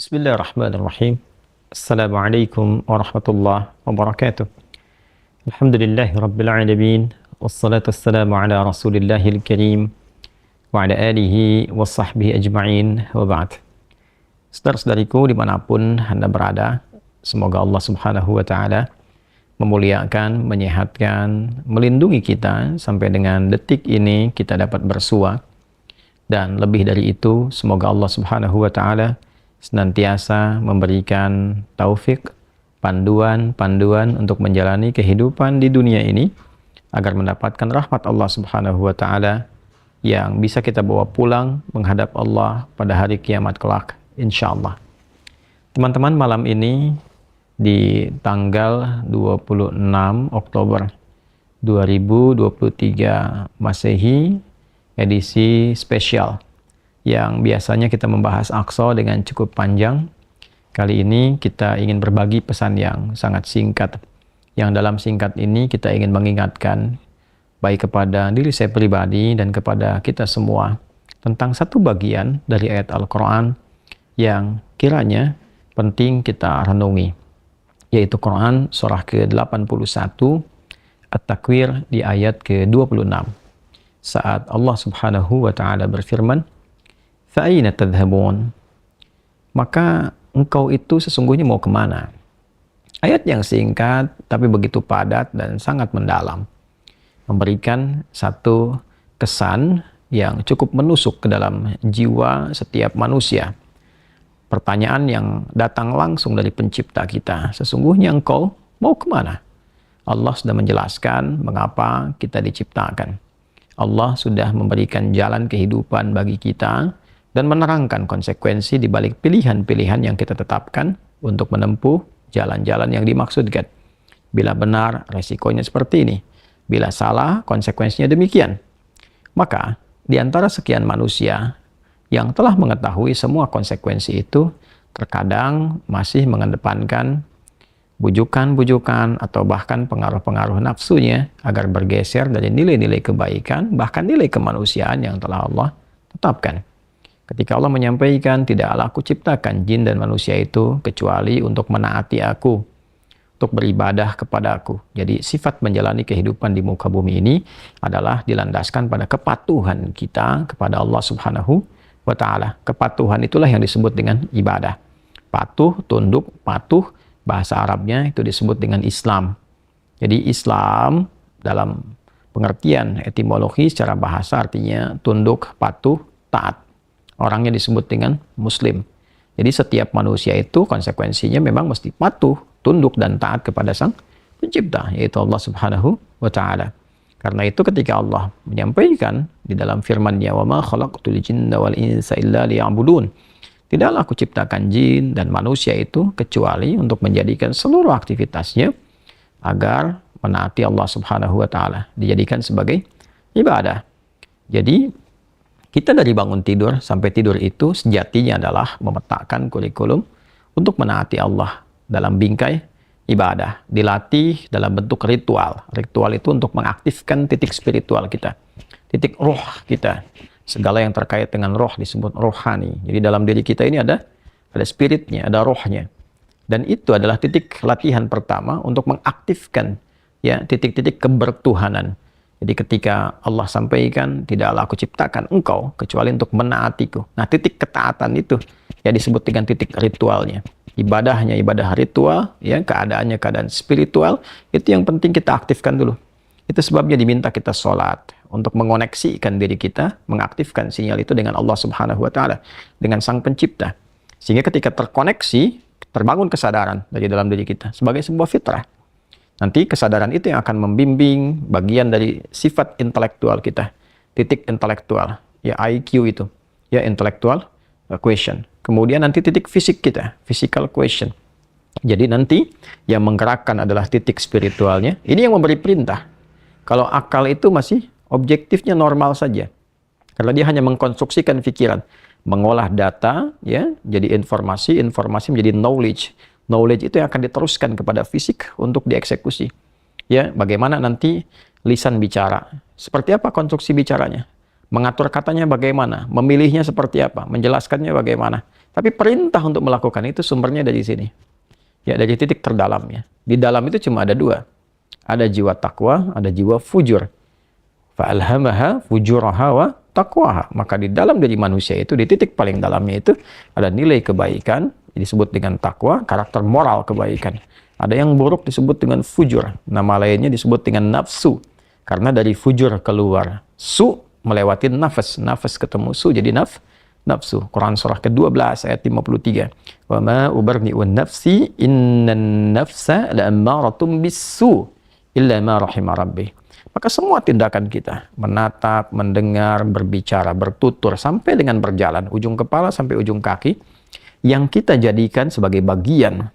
Bismillahirrahmanirrahim. Assalamualaikum warahmatullahi wabarakatuh. Alhamdulillahi rabbil alamin. Wassalatu wassalamu ala rasulillahil karim wa ala alihi wa sahbihi ajma'in wa ba'd. Saudara-saudariku dimanapun Anda berada, semoga Allah subhanahu wa ta'ala memuliakan, menyehatkan, melindungi kita sampai dengan detik ini kita dapat bersua. Dan lebih dari itu, semoga Allah subhanahu wa ta'ala senantiasa memberikan taufik, panduan untuk menjalani kehidupan di dunia ini agar mendapatkan rahmat Allah Subhanahu wa taala yang bisa kita bawa pulang menghadap Allah pada hari kiamat kelak insyaallah. Teman-teman, malam ini di tanggal 26 Oktober 2023 Masehi, edisi spesial yang biasanya kita membahas Aqsa dengan cukup panjang. Kali ini kita ingin berbagi pesan yang sangat singkat. Yang dalam singkat ini kita ingin mengingatkan baik kepada diri saya pribadi dan kepada kita semua tentang satu bagian dari ayat Al-Quran yang kiranya penting kita renungi, yaitu Quran surah ke-81 At-Takwir di ayat ke-26 saat Allah subhanahu wa ta'ala berfirman, Fa'aina tadhhabun? Maka engkau itu sesungguhnya mau kemana? Ayat yang singkat tapi begitu padat dan sangat mendalam, memberikan satu kesan yang cukup menusuk ke dalam jiwa setiap manusia. Pertanyaan yang datang langsung dari pencipta kita, sesungguhnya engkau mau kemana? Allah sudah menjelaskan mengapa kita diciptakan. Allah sudah memberikan jalan kehidupan bagi kita dan menerangkan konsekuensi di balik pilihan-pilihan yang kita tetapkan untuk menempuh jalan-jalan yang dimaksudkan. Bila benar, resikonya seperti ini. Bila salah, konsekuensinya demikian. Maka, di antara sekian manusia yang telah mengetahui semua konsekuensi itu, terkadang masih mengedepankan bujukan-bujukan atau bahkan pengaruh-pengaruh nafsunya agar bergeser dari nilai-nilai kebaikan, bahkan nilai kemanusiaan yang telah Allah tetapkan. Ketika Allah menyampaikan, tidaklah aku ciptakan jin dan manusia itu kecuali untuk menaati aku, untuk beribadah kepada aku. Jadi sifat menjalani kehidupan di muka bumi ini adalah dilandaskan pada kepatuhan kita kepada Allah subhanahu wa ta'ala. Kepatuhan itulah yang disebut dengan ibadah. Patuh, tunduk, patuh, bahasa Arabnya itu disebut dengan Islam. Jadi Islam dalam pengertian etimologi secara bahasa artinya tunduk, patuh, taat. Orangnya disebut dengan Muslim. Jadi setiap manusia itu konsekuensinya memang mesti patuh, tunduk dan taat kepada Sang Pencipta, yaitu Allah Subhanahu wa ta'ala. Karena itu ketika Allah menyampaikan di dalam firman-Nya, "Wa ma khalaqtul jinna wal insa illa liya'budun." Tidaklah aku ciptakan jin dan manusia itu kecuali untuk menjadikan seluruh aktivitasnya agar menaati Allah Subhanahu wa ta'ala, dijadikan sebagai ibadah. Jadi kita dari bangun tidur sampai tidur itu sejatinya adalah memetakan kurikulum untuk menaati Allah dalam bingkai ibadah. Dilatih dalam bentuk ritual. Ritual itu untuk mengaktifkan titik spiritual kita, titik roh kita. Segala yang terkait dengan roh disebut rohani. Jadi dalam diri kita ini ada spiritnya, ada rohnya. Dan itu adalah titik latihan pertama untuk mengaktifkan ya titik-titik kebertuhanan. Jadi ketika Allah sampaikan, tidaklah aku ciptakan engkau kecuali untuk menaatiku. Nah, titik ketaatan itu ya disebut dengan titik ritualnya. Ibadahnya ibadah ritual, ya keadaannya keadaan spiritual, itu yang penting kita aktifkan dulu. Itu sebabnya diminta kita sholat untuk mengoneksikan diri kita, mengaktifkan sinyal itu dengan Allah Subhanahu wa ta'ala, dengan Sang Pencipta. Sehingga ketika terkoneksi, terbangun kesadaran dari dalam diri kita sebagai sebuah fitrah. Nanti kesadaran itu yang akan membimbing bagian dari sifat intelektual kita, titik intelektual, ya IQ itu, ya intellectual question. Kemudian nanti titik fisik kita, physical question. Jadi nanti yang menggerakkan adalah titik spiritualnya. Ini yang memberi perintah. Kalau akal itu masih objektifnya normal saja, karena dia hanya mengkonstruksikan pikiran, mengolah data, ya jadi informasi menjadi knowledge. Knowledge itu yang akan diteruskan kepada fisik untuk dieksekusi. Ya, bagaimana nanti lisan bicara? Seperti apa konstruksi bicaranya? Mengatur katanya bagaimana, memilihnya seperti apa, menjelaskannya bagaimana. Tapi perintah untuk melakukan itu sumbernya dari sini. Ya, dari titik terdalamnya. Di dalam itu cuma ada dua. Ada jiwa takwa, ada jiwa fujur. Fa'alhamaha fujuraha wa taqwaha. Maka di dalam diri manusia itu, di titik paling dalamnya itu, ada nilai kebaikan, disebut dengan takwa, karakter moral kebaikan. Ada yang buruk disebut dengan fujur. Nama lainnya disebut dengan nafsu. Karena dari fujur keluar su, melewati nafas. Nafas ketemu su, jadi nafsu. Quran surah ke-12 ayat 53. Wa ma ubarni'un nafsi innan nafsa la'ammaratum bisu illa ma rahima rabbi. Maka semua tindakan kita, menatap, mendengar, berbicara, bertutur, sampai dengan berjalan, ujung kepala sampai ujung kaki, yang kita jadikan sebagai bagian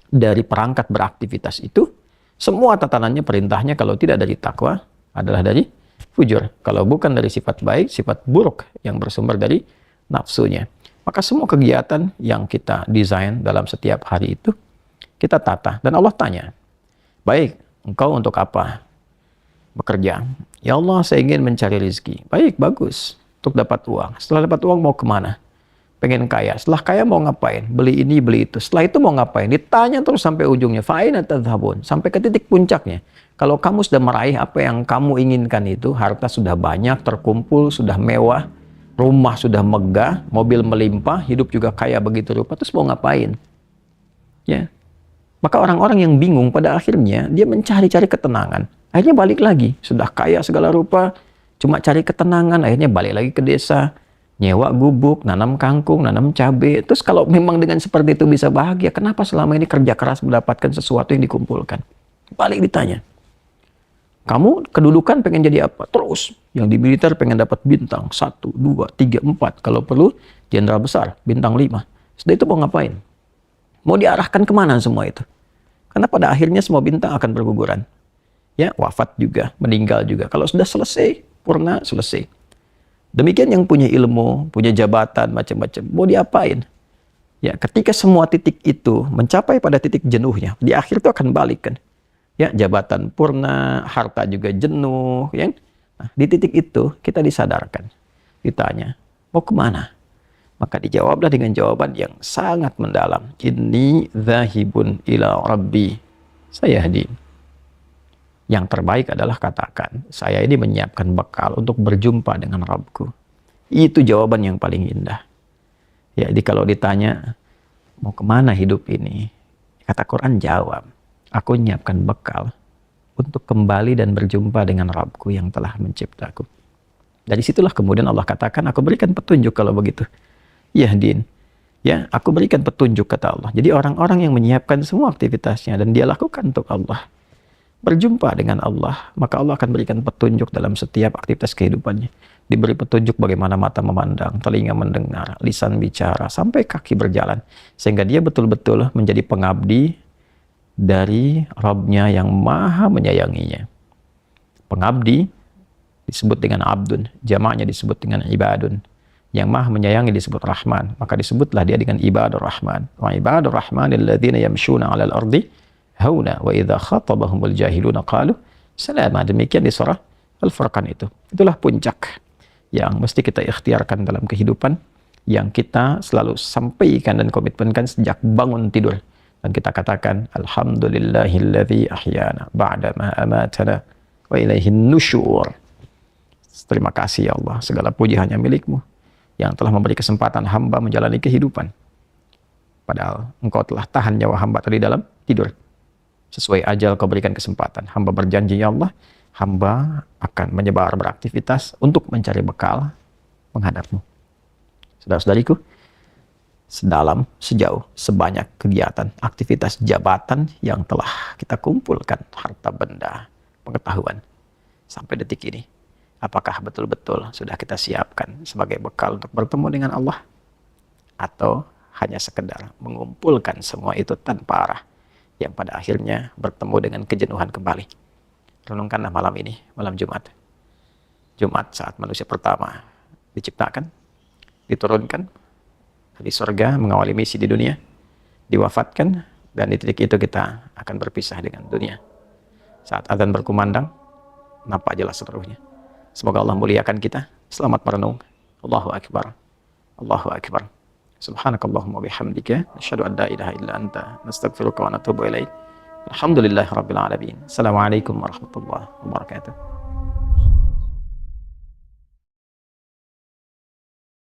dari perangkat beraktivitas itu, semua tatanannya, perintahnya kalau tidak dari takwa adalah dari fujur. Kalau bukan dari sifat baik, sifat buruk yang bersumber dari nafsunya. Maka semua kegiatan yang kita desain dalam setiap hari itu, kita tata. Dan Allah tanya, baik, engkau untuk apa bekerja? Ya Allah, saya ingin mencari rezeki. Baik, bagus. Untuk dapat uang. Setelah dapat uang mau kemana? Pengen kaya. Setelah kaya mau ngapain? Beli ini, beli itu. Setelah itu mau ngapain? Ditanya terus sampai ujungnya. Fa'aina tadhhabun? Sampai ke titik puncaknya. Kalau kamu sudah meraih apa yang kamu inginkan itu, harta sudah banyak, terkumpul, sudah mewah, rumah sudah megah, mobil melimpah, hidup juga kaya begitu rupa, terus mau ngapain? Ya. Maka orang-orang yang bingung pada akhirnya, dia mencari-cari ketenangan. Akhirnya balik lagi. Sudah kaya segala rupa, cuma cari ketenangan, akhirnya balik lagi ke desa, nyewa gubuk, nanam kangkung, nanam cabai. Terus kalau memang dengan seperti itu bisa bahagia, kenapa selama ini kerja keras mendapatkan sesuatu yang dikumpulkan? Balik ditanya. Kamu kedudukan pengen jadi apa? Terus. Yang di militer pengen dapat bintang 1, 2, 3, 4. Kalau perlu, jenderal besar, bintang 5. Setelah itu mau ngapain? Mau diarahkan kemana semua itu? Karena pada akhirnya semua bintang akan berguguran. Ya, wafat juga, meninggal juga. Kalau sudah selesai, purna, selesai. Demikian yang punya ilmu, punya jabatan, macam-macam. Mau diapain? Ya, ketika semua titik itu mencapai pada titik jenuhnya, di akhir itu akan balik kan. Ya, jabatan purna, harta juga jenuh, ya. Nah, di titik itu kita disadarkan, ditanya, mau kemana? Maka dijawablah dengan jawaban yang sangat mendalam. Inni dzahibun ila rabbi sayahdi. Yang terbaik adalah katakan, saya ini menyiapkan bekal untuk berjumpa dengan Rabbku. Itu jawaban yang paling indah. Ya, jadi kalau ditanya, mau kemana hidup ini? Kata Quran jawab, aku menyiapkan bekal untuk kembali dan berjumpa dengan Rabbku yang telah menciptaku. Dari situlah kemudian Allah katakan, aku berikan petunjuk kalau begitu. Yahdin. Ya, aku berikan petunjuk kata Allah. Jadi orang-orang yang menyiapkan semua aktivitasnya dan dia lakukan untuk Allah, berjumpa dengan Allah, maka Allah akan berikan petunjuk dalam setiap aktivitas kehidupannya. Diberi petunjuk bagaimana mata memandang, telinga mendengar, lisan bicara, sampai kaki berjalan. Sehingga dia betul-betul menjadi pengabdi dari Rabb-Nya yang maha menyayanginya. Pengabdi disebut dengan abdun, jamaknya disebut dengan ibadun. Yang maha menyayangi disebut Rahman, maka disebutlah dia dengan ibadur Rahman. Wa ibadur Rahmanil ladzina yamshuna 'alal ardi hauna wa idza khatabahumul jahiluna qalu salama. Demikian di surah Al-Furqan itu. Itulah puncak yang mesti kita ikhtiarkan dalam kehidupan, yang kita selalu sampaikan dan komitmenkan sejak bangun tidur. Dan kita katakan, alhamdulillahilladzi ahyana ba'da ma amatana wa ilaihin nusyur. Terima kasih ya Allah, segala puji hanya milik-Mu yang telah memberi kesempatan hamba menjalani kehidupan. Padahal Engkau telah tahan nyawa hamba tadi dalam tidur. Sesuai ajal Kau berikan kesempatan. Hamba berjanji ya Allah, hamba akan menyebar beraktivitas untuk mencari bekal menghadap-Mu. Saudara-saudariku, sedalam, sejauh, sebanyak kegiatan, aktivitas jabatan yang telah kita kumpulkan, harta benda, pengetahuan, sampai detik ini, apakah betul-betul sudah kita siapkan sebagai bekal untuk bertemu dengan Allah? Atau hanya sekedar mengumpulkan semua itu tanpa arah, yang pada akhirnya bertemu dengan kejenuhan kembali? Renungkanlah malam ini, malam Jumat. Jumat saat manusia pertama diciptakan, diturunkan di surga mengawali misi di dunia, diwafatkan, dan di titik itu kita akan berpisah dengan dunia. Saat azan berkumandang, nampak jelas seluruhnya. Semoga Allah muliakan kita Selamat merenung. Allahu Akbar. Allahu Akbar. Subhanakallahumma bihamdika nasyhadu an la ilaha illa anta nastaghfiruka wa natubu ilaik. Alhamdulillahirabbil alamin. Assalamualaikum warahmatullahi wabarakatuh.